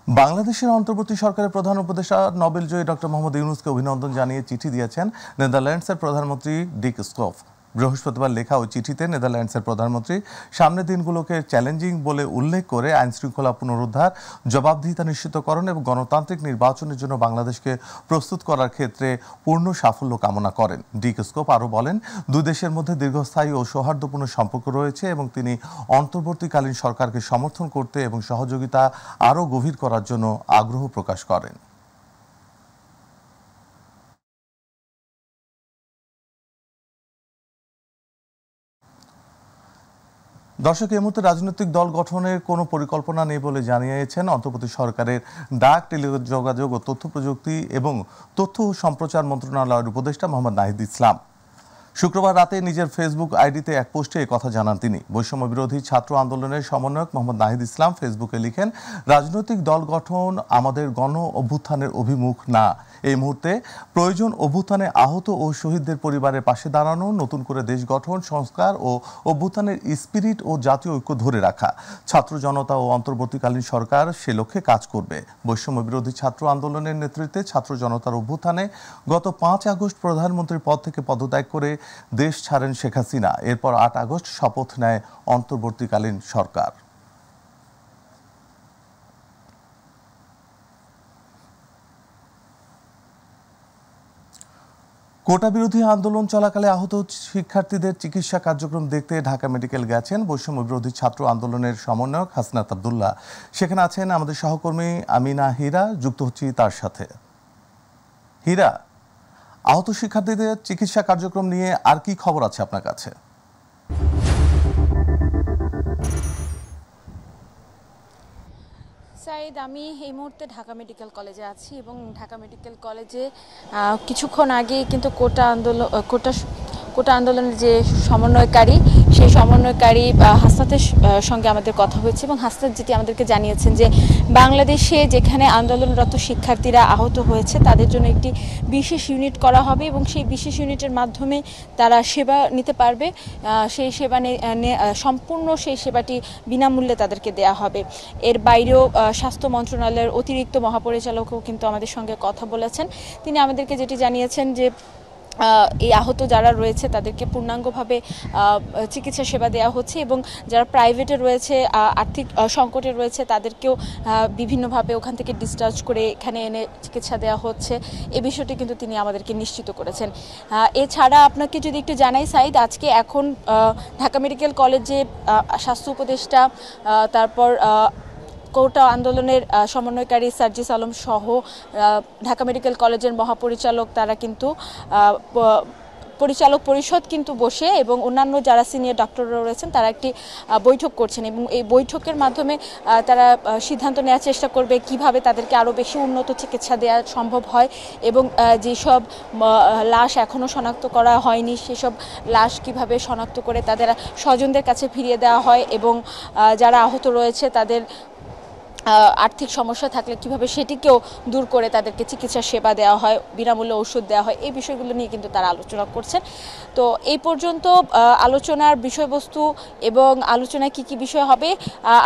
বাংলাদেশের অন্তর্বর্তী সরকারের প্রধান উপদেষ্টা নোবেলজয়ী ডক্টর মোহাম্মদ ইউনূসকে অভিনন্দন জানিয়ে চিঠি দিয়েছেন নেদারল্যান্ডসের প্রধানমন্ত্রী ডিক স্কফ। বৃহস্পতিবার লেখা ওই চিঠিতে নেদারল্যান্ডসের প্রধানমন্ত্রী সামনের দিনগুলোকে চ্যালেঞ্জিং বলে উল্লেখ করে আইন শৃঙ্খলা পুনরুদ্ধার, জবাবদিহিতা নিশ্চিতকরণ এবং গণতান্ত্রিক নির্বাচনের জন্য বাংলাদেশকে প্রস্তুত করার ক্ষেত্রে পূর্ণ সাফল্য কামনা করেন। ডিক স্কফ আরও বলেন, দুই দেশের মধ্যে দীর্ঘস্থায়ী ও সৌহার্দ্যপূর্ণ সম্পর্ক রয়েছে এবং তিনি অন্তর্বর্তীকালীন সরকারকে সমর্থন করতে এবং সহযোগিতা আরও গভীর করার জন্য আগ্রহ প্রকাশ করেন। দর্শক, এই মুহূর্তে রাজনৈতিক দল গঠনের কোনো পরিকল্পনা নেই বলে জানিয়েছেন অন্তর্বর্তী সরকারের ডাক, টেলিযোগাযোগ ও তথ্য প্রযুক্তি এবং তথ্য ও সম্প্রচার মন্ত্রণালয়ের উপদেষ্টা মোহাম্মদ নাহিদ ইসলাম। শুক্রবার রাতে নিজের ফেসবুক আইডিতে এক পোস্টে কথা জানান তিনি। বৈষম্য বিরোধী ছাত্র আন্দোলনের সমন্বয়ক মোহাম্মদ নাহিদ ইসলাম ফেসবুকে লিখেন, রাজনৈতিক দল গঠন আমাদের গণ অভ্যুত্থানের অভিমুখ না। এই মুহূর্তে প্রয়োজন অভ্যুত্থানে আহত ও শহীদদের পরিবারের পাশে দাঁড়ানো, নতুন করে দেশ গঠন, সংস্কার ও অভ্যুত্থানের স্পিরিট ও জাতীয় ঐক্য ধরে রাখা। ছাত্র জনতা ও অন্তর্বর্তীকালীন সরকার সে লক্ষ্যে কাজ করবে। বৈষম্য বিরোধী ছাত্র আন্দোলনের নেতৃত্বে ছাত্র জনতার অভ্যুত্থানে গত 5 আগস্ট প্রধানমন্ত্রীর পদ থেকে পদত্যাগ করে দেশ ছাড়েন শেখ হাসিনা। এরপর 8 আগস্ট শপথ নেয় অন্তর্বর্তীকালীন সরকার। কোটা বিরোধী আন্দোলন চলাকালে আহত শিক্ষার্থীদের চিকিৎসা কার্যক্রম দেখতে ঢাকা মেডিকেল গেছেন বৈষম্য বিরোধী ছাত্র আন্দোলনের সমন্বয়ক হাসনাত আব্দুল্লাহ। সেখানে আছেন আমাদের সহকর্মী আমিনা হীরা, যুক্ত হচ্ছি তার সাথে। হীরা, আহত শিক্ষার্থীদের চিকিৎসা কার্যক্রম নিয়ে আর কি খবর আছে আপনার কাছে? সাইদ, আমি এই মুহূর্তে ঢাকা মেডিকেল কলেজে আছি এবং ঢাকা মেডিকেল কলেজে কিছুক্ষণ আগে কিন্তু কোটা আন্দোলনের যে সমন্বয়কারী, সেই সমন্বয়কারী হাসনাতের সঙ্গে আমাদের কথা হয়েছে এবং হাসনাত যেটি আমাদেরকে জানিয়েছেন যে বাংলাদেশে যেখানে আন্দোলনরত শিক্ষার্থীরা আহত হয়েছে তাদের জন্য একটি বিশেষ ইউনিট করা হবে এবং সেই বিশেষ ইউনিটের মাধ্যমে তারা সেবা নিতে পারবে। সেই সেবা সম্পূর্ণ সেই সেবাটি বিনামূল্যে তাদেরকে দেয়া হবে। এর বাইরেও স্বাস্থ্য মন্ত্রণালয়ের অতিরিক্ত মহাপরিচালকও কিন্তু আমাদের সঙ্গে কথা বলেছেন। তিনি আমাদেরকে যেটি জানিয়েছেন যে এই আহত যারা রয়েছে তাদেরকে পূর্ণাঙ্গভাবে চিকিৎসা সেবা দেওয়া হচ্ছে এবং যারা প্রাইভেটে রয়েছে, আর্থিক সংকটে রয়েছে, তাদেরকেও বিভিন্নভাবে ওখান থেকে ডিসচার্জ করে এখানে এনে চিকিৎসা দেওয়া হচ্ছে। এই বিষয়টি কিন্তু তিনি আমাদেরকে নিশ্চিত করেছেন। এছাড়া আপনাকে যদি একটু জানাই সাইদ, আজকে এখন ঢাকা মেডিকেল কলেজে স্বাস্থ্য উপদেষ্টা, তারপর কোটা আন্দোলনের সমন্বয়কারী সার্জিস আলম সহ ঢাকা মেডিকেল কলেজের মহাপরিচালক, তারা কিন্তু পরিচালক পরিষদ কিন্তু বসে এবং অন্যান্য যারা সিনিয়র ডক্টররা রয়েছেন তারা একটি বৈঠক করছেন এবং এই বৈঠকের মাধ্যমে তারা সিদ্ধান্ত নেওয়ার চেষ্টা করবে কিভাবে তাদেরকে আরও বেশি উন্নত চিকিৎসা দেওয়া সম্ভব হয় এবং যেসব লাশ এখনও শনাক্ত করা হয়নি সেসব লাশ কিভাবে শনাক্ত করে তাদের স্বজনদের কাছে ফিরিয়ে দেওয়া হয় এবং যারা আহত রয়েছে তাদের আর্থিক সমস্যা থাকলে কিভাবে সেটিকেও দূর করে তাদেরকে চিকিৎসা সেবা দেওয়া হয়, বিনামূল্যে ওষুধ দেওয়া হয়। এই বিষয়গুলো নিয়ে কিন্তু তারা আলোচনা করছেন। তো এই পর্যন্ত আলোচনার বিষয়বস্তু এবং আলোচনায় কি কি বিষয় হবে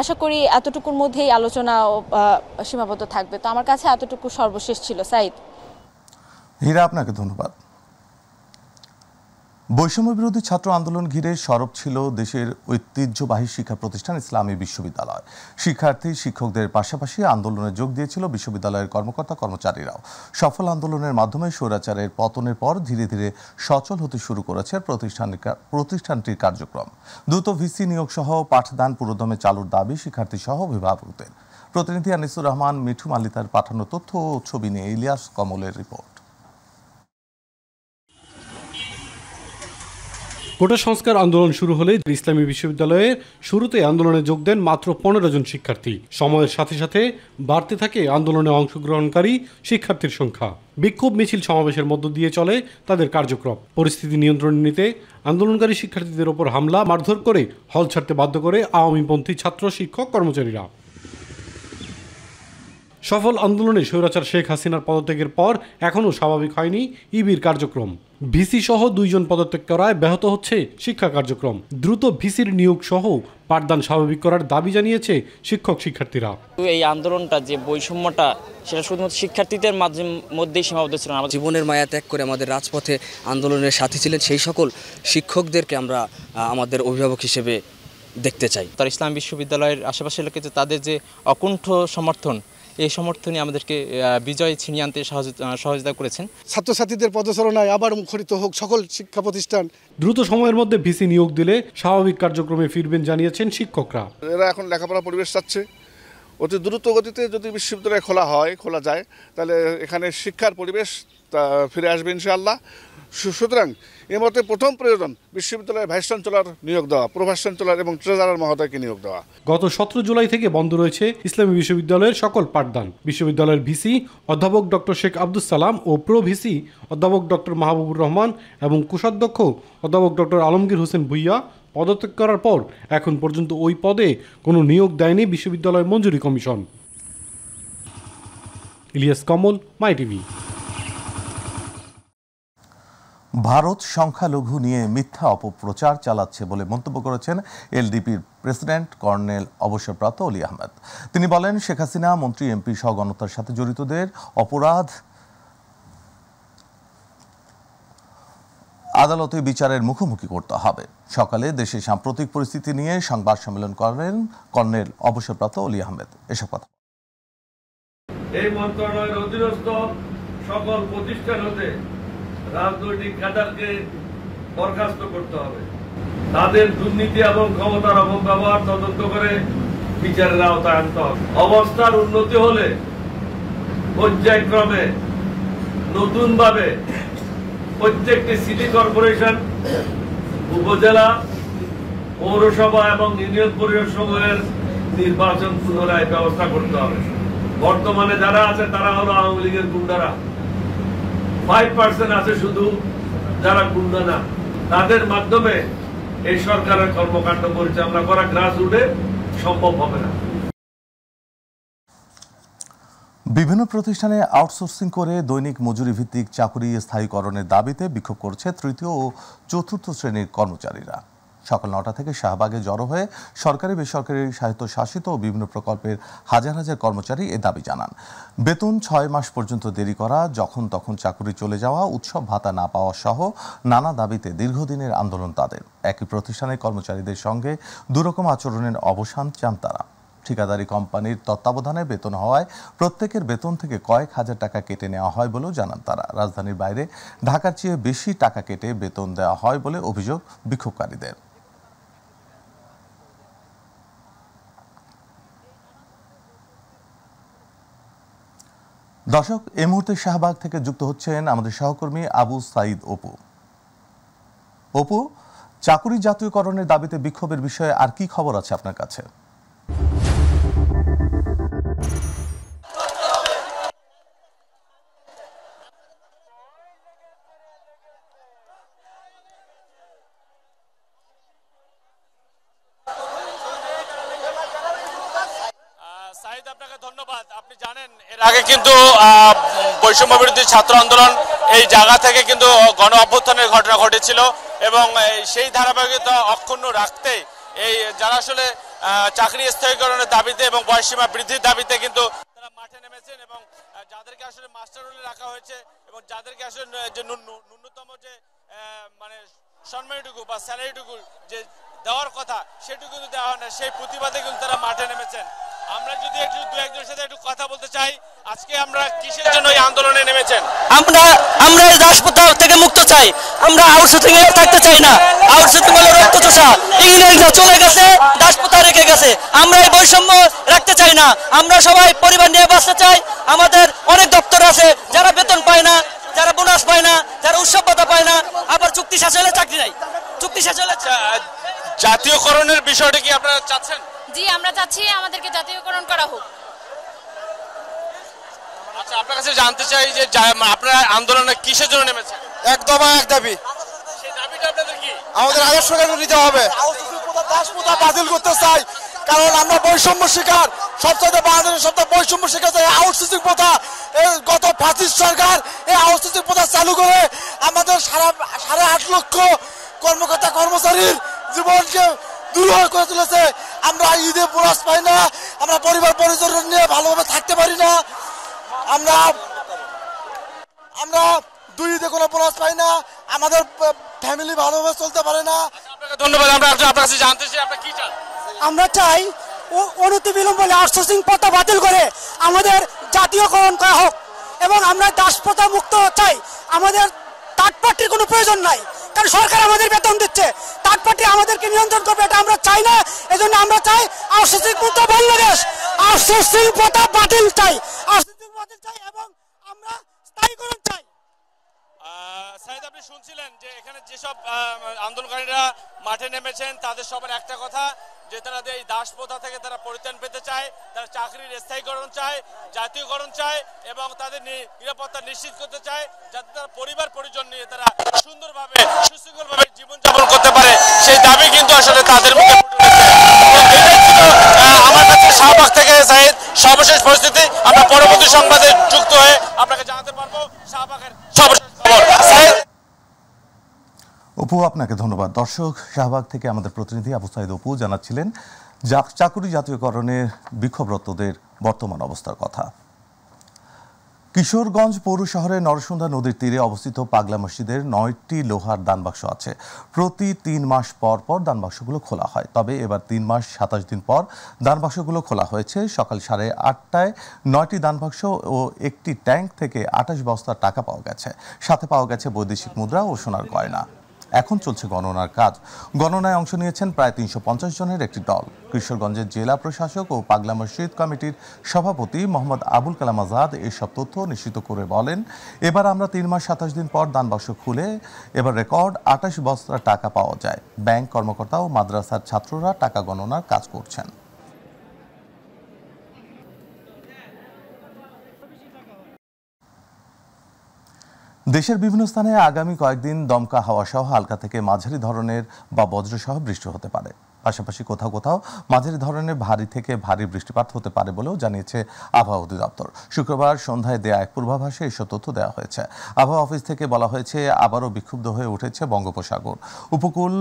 আশা করি এতটুকুর মধ্যেই আলোচনা সীমাবদ্ধ থাকবে। তো আমার কাছে এতটুকু সর্বশেষ ছিল। সাইদ। হীরা, আপনাকে ধন্যবাদ। বৈষম্য বিরোধী ছাত্র আন্দোলন ঘিরে সরব ছিল দেশের ঐতিহ্যবাহী শিক্ষা প্রতিষ্ঠান ইসলামী বিশ্ববিদ্যালয়। শিক্ষার্থী শিক্ষকদের পাশাপাশি আন্দোলনে যোগ দিয়েছিল বিশ্ববিদ্যালয়ের কর্মকর্তা কর্মচারীরাও। সফল আন্দোলনের মাধ্যমে স্বৈরাচারের পতনের পর ধীরে ধীরে সচল হতে শুরু করেছে প্রতিষ্ঠানটির কার্যক্রম। দ্রুত ভিসি নিয়োগ সহ পাঠদান পুরোদমে চালুর দাবি শিক্ষার্থী সহ অভিভাবকদের। প্রতিনিধি আনিসুর রহমান মিঠু মালিতার পাঠানো তথ্য ও ছবি নিয়ে ইলিয়াস কমলের রিপোর্ট। কোটা সংস্কার আন্দোলন শুরু হলে ইসলামী বিশ্ববিদ্যালয়ের শুরুতে আন্দোলনে যোগ দেন মাত্র 15 জন শিক্ষার্থী। সময়ের সাথে সাথে বাড়তে থাকে আন্দোলনে অংশগ্রহণকারী শিক্ষার্থীর সংখ্যা। বিক্ষোভ মিছিল সমাবেশের মধ্য দিয়ে চলে তাদের কার্যক্রম। পরিস্থিতি নিয়ন্ত্রণে নিতে আন্দোলনকারী শিক্ষার্থীদের ওপর হামলা, মারধর করে হল ছাড়তে বাধ্য করে আওয়ামীপন্থী ছাত্র শিক্ষক কর্মচারীরা। সফল আন্দোলনে স্বৈরাচার শেখ হাসিনার পদত্যাগের পর এখনও স্বাভাবিক হয়নি ইবির কার্যক্রম। ভিসি সহ 2 জন পদত্যাগ করায় ব্যাহত হচ্ছে শিক্ষা কার্যক্রম। দ্রুত ভিসির নিয়োগ সহ পাঠদান স্বাভাবিক করার দাবি জানিয়েছে শিক্ষক শিক্ষার্থীরা। এই আন্দোলনটা যে বৈষম্যটা সেটা শুধুমাত্র শিক্ষার্থীদের মধ্যেই সীমাবদ্ধ ছিল না। জীবনের মায়া ত্যাগ করে আমাদের রাজপথে আন্দোলনের সাথী ছিলেন সেই সকল শিক্ষকদেরকে আমরা আমাদের অভিভাবক হিসেবে দেখতে চাই। তার ইসলাম বিশ্ববিদ্যালয়ের আশেপাশের লোকে তাদের যে অকুণ্ঠ সমর্থন, এই সমর্থনই আমাদেরকে বিজয় ছিনিয়ে আনতে সহযোগিতা করেছেন। ছাত্রছাত্রীদের পদচারণায় আবার মুখরিত হোক সকল শিক্ষা প্রতিষ্ঠান। দ্রুত সময়ের মধ্যে ভিসি নিয়োগ দিলে স্বাভাবিক কার্যক্রমে ফিরবেন জানিয়েছেন শিক্ষকরা। এরা এখন লেখাপড়া পরিবেশ চাচ্ছে, অতি দ্রুত গতিতে যদি বিশ্ববিদ্যালয় খোলা যায় তাহলে এখানে শিক্ষার পরিবেশ ফিরে আসবে ইনশাআল্লাহ। সুতরাং এর মধ্যে প্রথম প্রয়োজন বিশ্ববিদ্যালয়ের ভাইস চ্যান্সেলর নিয়োগ দেওয়া, প্রভাস চ্যান্সেলর এবং ট্রেজারার মহোদয়কে নিয়োগ দেওয়া। গত 17 জুলাই থেকে বন্ধ রয়েছে ইসলামী বিশ্ববিদ্যালয়ের সকল পাঠদান। বিশ্ববিদ্যালয়ের ভিসি অধ্যাপক ডক্টর শেখ আব্দুস সালাম ও প্রো ভিসি অধ্যাপক ডক্টর মাহবুবুর রহমান এবং কোষাধ্যক্ষ অধ্যাপক ডক্টর আলমগীর হোসেন ভুইয়া পদত্যাগ করার পর এখন পর্যন্ত ওই পদে কোনো নিয়োগ দেয়নি বিশ্ববিদ্যালয় মঞ্জুরি কমিশন। ইলিয়াস কমল, মাই টিভি। ভারত সংখ্যালঘু নিয়ে মিথ্যা অপপ্রচার চালাচ্ছে বলে মন্তব্য করেছেন এলডিপির প্রেসিডেন্ট কর্নেল অবসরপ্রাপ্ত অলি আহমেদ। তিনি বলেন, শেখ হাসিনা মন্ত্রী এমপি সহ গণহত্যার সাথে জড়িতদের অপরাধ আদালতে বিচারের মুখোমুখি করতে হবে। সকালে দেশের সাম্প্রতিক পরিস্থিতি নিয়ে সংবাদ সম্মেলন করেন কর্নেল অবসরপ্রাপ্ত অলি আহমেদ। এসব কথা এই মন্ত্রণালয়ের অধীনস্থ সকল প্রতিষ্ঠান হতে রাজনৈতিক ক্যাডারকে বরখাস্ত করতে হবে। তাদের দুর্নীতি এবং ক্ষমতার অপব্যবহার তদন্ত করে বিচারের আওতায় আনতে হবে। অবস্থার উন্নতি হলে পর্যায়ক্রমে নতুনভাবে প্রত্যেকটি সিটি কর্পোরেশন, উপজেলা, পৌরসভা এবং ইউনিয়ন পরিষদ সমূহের নির্বাচন পুনরায় ব্যবস্থা করতে হবে। বর্তমানে যারা আছে তারা হলো আওয়ামী লীগের গুন্ডারা। 5% আছে শুধু যারা গুন্ডা না। তাদের মাধ্যমে এই সরকারের কর্মকাণ্ড পরিচালনা করা গ্রাসরুটে সম্ভব হবে না। বিভিন্ন প্রতিষ্ঠানে আউটসোর্সিং করে দৈনিক মজুরি ভিত্তিক চাকরি স্থায়ীকরণের দাবিতে বিক্ষোভ করছে তৃতীয় ও চতুর্থ শ্রেণীর কর্মচারীরা। সকাল 9টা থেকে শাহবাগে জড়ো হয়ে সরকারি বেসরকারি স্বায়ত্তশাসিত ও বিভিন্ন প্রকল্পের হাজার হাজার কর্মচারী এ দাবি জানান। বেতন 6 মাস পর্যন্ত দেরি করা, যখন তখন চাকরি চলে যাওয়া, উৎসব ভাতা না পাওয়া সহ নানা দাবিতে দীর্ঘদিনের আন্দোলন তাদের। একই প্রতিষ্ঠানের কর্মচারীদের সঙ্গে দুরকম আচরণের অবসান চান তারা। ঠিকাদারি কোম্পানির তত্ত্বাবধানে বেতন হওয়ায় প্রত্যেকের বেতন থেকে কয়েক হাজার টাকা কেটে নেওয়া হয় বলেও জানান তারা। রাজধানীর বাইরে ঢাকার চেয়ে বেশি টাকা কেটে বেতন দেওয়া হয় বলে অভিযোগ বিক্ষোভকারীদের। দর্শক, এই মুহূর্তে শাহবাগ থেকে যুক্ত হচ্ছেন আমাদের সহকর্মী আবু সাইদ অপু। অপু, চাকুরি জাতীয়করণের দাবিতে বিক্ষোভের বিষয়ে আর কি খবর আছে আপনার কাছে? আপনাকে ধন্যবাদ। আপনি জানেন এর আগে কিন্তু বৈষম্য বিরোধী ছাত্র আন্দোলন এই জায়গা থেকে কিন্তু গণ অভ্যুত্থানের ঘটনা ঘটেছিল এবং সেই ধারাবাহিকতা অক্ষুণ্ণ রাখতে এই যারা আসলে চাকরি স্থগিতকরণের দাবিতে এবং বয়সসীমা বৃদ্ধির দাবিতে কিন্তু তারা মাঠে নেমেছেন এবং যাদেরকে আসলে মাস্টার রোলে রাখা হয়েছে এবং যাদেরকে আসলে যে ন্যূনতম যে মানে সম্মানটুকু বা স্যালারিটুকু যে দেওয়ার কথা সেটুকু কিন্তু দেওয়া হয় না, সেই প্রতিবাদে কিন্তু তারা মাঠে নেমেছেন। আমরা যদি একটু দু একজনের সাথে একটু কথা বলতে চাই, আজকে আমরা কিসের জন্য এই আন্দোলনে নেমেছেন? আমরা রাজপথ থেকে মুক্ত চাই। আমরা আউটসোর্সিং এ থাকতে চাই না। আউটসোর্সিং হলো রক্তচোষা। ইংরেজরা চলে গেছে, দাসপ্রথা রেখে গেছে। আমরা এই বৈষম্য রাখতে চাই না। আমরা সবাই পরিবার নিয়ে বাঁচতে চাই। আমাদের অনেক দপ্তর আছে যারা বেতন পায় না, যারা বোনাস পায় না, যারা উৎসব ভাতা পায় না, আবার চুক্তি শেষ হলে চাকরি নাই। চুক্তি শেষ হলে জাতীয়করণের বিষয়টা কি আপনারা চাচ্ছেন? জি, আমরা চাচ্ছি আমাদেরকে জাতীয়করণ করা হোক। আচ্ছা, আপনার কাছে জানতে চাই যে আপনারা আন্দোলনে কিসের জন্য নেমেছেন? এক দফা এক দাবি। সেই দাবিটা আপনাদের কি? আমাদের আদর্শ নিতে হবে। দাসপ্রথা বাতিল করতে চাই, কারণ আমরা বৈষম্য শিকার। সবচেয়ে বাংলাদেশের সবচেয়ে বৈষম্য শিকার আউটসোর্সিং প্রথা গত ফ্যাসিস্ট সরকার এই আউটসোর্সিং প্রথা চালু করে আমাদের 8.5 লক্ষ কর্মকর্তা কর্মচারীর জীবনকে দুর্বহ করে তুলেছে। আমরা ঈদে বোনাস পাই না, আমরা পরিবার পরিজন নিয়ে ভালোভাবে থাকতে পারি না, আমরা 2 ঈদে কোনো বোনাস পাই না, আমাদের ফ্যামিলি ভালোভাবে চলতে পারে না। ধন্যবাদ। আমরা আপনার কাছে জানতে চাই আপনি কি চান? আমরা চাই অনতিবিলম্বে আউটসোর্সিং প্রথা বাতিল করে আমাদের জাতীয়করণ করা হোক এবং আমরা দাসপ্রথা মুক্ত চাই। আমাদের থার্ড পার্টির কোনো প্রয়োজন নাই, কারণ সরকার আমাদের বেতন দিচ্ছে, থার্ড পার্টি আমাদেরকে নিয়ন্ত্রণ করবে, এটা আমরা চাই না। এজন্য আমরা চাই আউটসোর্সিং মুক্ত বাংলাদেশ, আউটসোর্সিং প্রথা বাতিল চাই, আউটসোর্সিং বাতিল চাই এবং আমরা স্থায়ীকরণ চাই। সাইদ, আপনি শুনছিলেন যে এখানে যেসব আন্দোলনকারীরা মাঠে নেমেছেন তাদের সবার একটা কথা যে তারা এই দাস প্রথা থেকে তারা পরিত্রাণ পেতে চায়, তারা চাকরির স্থায়ীকরণ চায়, জাতীয়করণ চায় এবং তাদের নিরাপত্তা নিশ্চিত করতে চায় যাতে তারা পরিবার পরিজন নিয়ে তারা সুন্দরভাবে সুশৃঙ্খলভাবে জীবনযাপন করতে পারে। সেই দাবি কিন্তু আসলে তাদের মুখে আমার কাছে শাহবাগ থেকে সাইদ সর্বশেষ পরিস্থিতি। আমরা পরবর্তী সংবাদে যুক্ত হয়ে আপনাকে জানাতে পারবো শাহবাগের সর্বশেষ খবর। অপু, আপনাকে ধন্যবাদ। দর্শক, শাহবাগ থেকে আমাদের প্রতিনিধি আবু সাইদ অপু জানাচ্ছিলেন চাকুরি জাতীয়করণের বিক্ষোভরতদের বর্তমান অবস্থার কথা। কিশোরগঞ্জ পৌর শহরের নরসুন্দা নদীর তীরে অবস্থিত পাগলা মসজিদের 9টি লোহার দানবাক্স আছে। প্রতি 3 মাস পর পর দানবাক্সগুলো খোলা হয়, তবে এবার 3 মাস 27 দিন পর দানবাক্সগুলো খোলা হয়েছে। সকাল 8:30টায় 9টি দানবাক্স ও একটি ট্যাঙ্ক থেকে 28 বস্তা টাকা পাওয়া গেছে। সাথে পাওয়া গেছে বৈদেশিক মুদ্রা ও সোনার গয়না। এখন চলছে গণনার কাজ। গণনায় অংশ নিয়েছেন প্রায় 350 জনের একটি দল। কিশোরগঞ্জের জেলা প্রশাসক ও পাগলা মসজিদ কমিটির সভাপতি মোহাম্মদ আবুল কালাম আজাদ এসব তথ্য নিশ্চিত করে বলেন, এবার আমরা 3 মাস 27 দিন পর দানবাক্স খুলে এবার রেকর্ড 28 বস্তা টাকা পাওয়া যায়। ব্যাংক কর্মকর্তা ও মাদ্রাসার ছাত্ররা টাকা গণনার কাজ করছেন। দেশের বিভিন্ন স্থানে আগামী কয়েকদিন দমকা হাওয়া সহ হালকা থেকে মাঝারি ধরনের বা বজ্রসহ বৃষ্টি হতে পারে। পাশাপাশি কোথাও কোথাও মাঝারি ধরনের ভারী থেকে ভারী বৃষ্টিপাত হতে পারে বলেও জানিয়েছে আবহাওয়া অধিদপ্তর। শুক্রবার সন্ধ্যায় দেয়া এক পূর্বাভাসে এসব তথ্য দেওয়া হয়েছে। আবহাওয়া অফিস থেকে বলা হয়েছে, আবারও বিক্ষুব্ধ হয়ে উঠেছে বঙ্গোপসাগর। উপকূল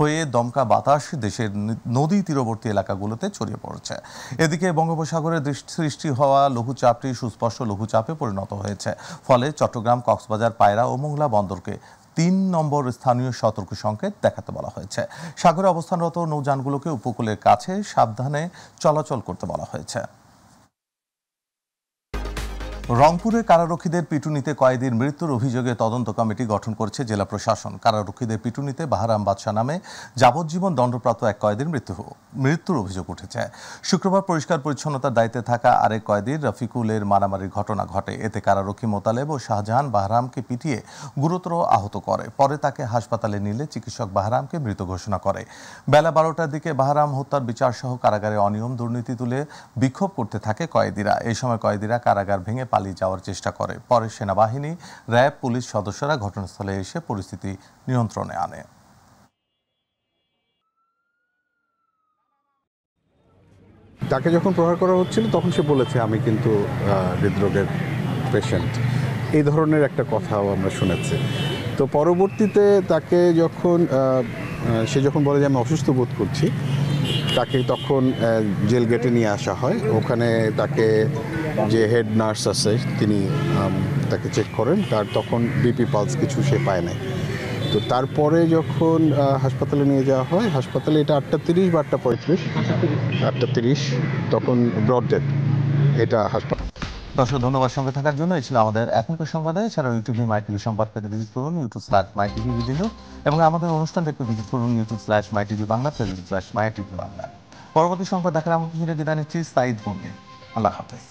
হয়ে দমকা বাতাস দেশের নদী তীরবর্তী এলাকাগুলোতে ছড়িয়ে পড়েছে। এদিকে বঙ্গোপসাগরে সৃষ্টি হওয়া লঘুচাপটি সুস্পষ্ট লঘুচাপে পরিণত হয়েছে। ফলে চট্টগ্রাম, কক্সবাজার, পায়রা ও মোংলা বন্দরকে 3 নম্বর স্থানীয় সতর্ক সংকেত দেখাতে বলা হয়েছে। সাগরে অবস্থানরত নৌযানগুলোকে উপকূলের কাছে সাবধানে চলাচল করতে বলা হয়েছে। রংপুরে কারারক্ষীদের পিটুনিতে কয়েদির মৃত্যুর অভিযোগে তদন্ত কমিটি গঠন করেছে জেলা প্রশাসন। কারারক্ষীদের পিটুনিতে বাহারাম বাদশা নামে যাবজ্জীবন দণ্ডপ্রাপ্ত এক কয়েদির মৃত্যুর অভিযোগ উঠেছে। শুক্রবার পরিষ্কার পরিচ্ছন্নতার দায়িত্বে থাকা আরেক কয়েদির রফিকুলের মারামারির ঘটনা ঘটে। এতে কারারক্ষী মোতালেব ও শাহজাহান বাহারামকে পিটিয়ে গুরুতর আহত করে। পরে তাকে হাসপাতালে নিলে চিকিৎসক বাহারামকে মৃত ঘোষণা করে। বেলা 12টার দিকে বাহারাম হত্যার বিচার সহ কারাগারে অনিয়ম দুর্নীতি তুলে বিক্ষোভ করতে থাকে কয়েদিরা। এই সময় কয়েদিরা কারাগার ভেঙে পালিয়ে যাওয়ার চেষ্টা করে। পরে সেনাবাহিনী, র্যাব, পুলিশ সদস্যরা ঘটনাস্থলে এসে পরিস্থিতি নিয়ন্ত্রণে আনে। তাকে যখন প্রহার করা হচ্ছিল তখন সে বলেছে, আমি কিন্তু হৃদরোগের পেশেন্ট, এই ধরনের একটা কথাও আমরা শুনেছি। তো পরবর্তীতে তাকে সে যখন বলে যে আমি অসুস্থ বোধ করছি, তাকে তখন জেল গেটে নিয়ে আসা হয়। ওখানে তাকে যে হেড নার্স আছে তিনি তাকে চেক করেন, তার তখন বিপি পালস কিছু সে পায় নাই। তো তারপরে যখন হাসপাতালে নিয়ে যাওয়া হয়, হাসপাতালে এটা 8:30 বা 8:35, 8:30 তখন ব্রড ডেথ এটা হাসপাতাল। দর্শক, ধন্যবাদ সঙ্গে থাকার জন্য। এই ছিল আমাদের এখনকার সংবাদে। এছাড়াও ইউটিউবে মাইটিভি সংবাদ পেতে ভিজিট করুন youtube/mytv এবং আমাদের অনুষ্ঠান দেখতে ভিজিট করুন youtube/mytv বাংলা, facebook/mytv বাংলা। পরবর্তী সংবাদ দেখার আমন্ত্রণ বিদায় নিচ্ছি। সাইদ বঙ্গে, আল্লাহ হাফেজ।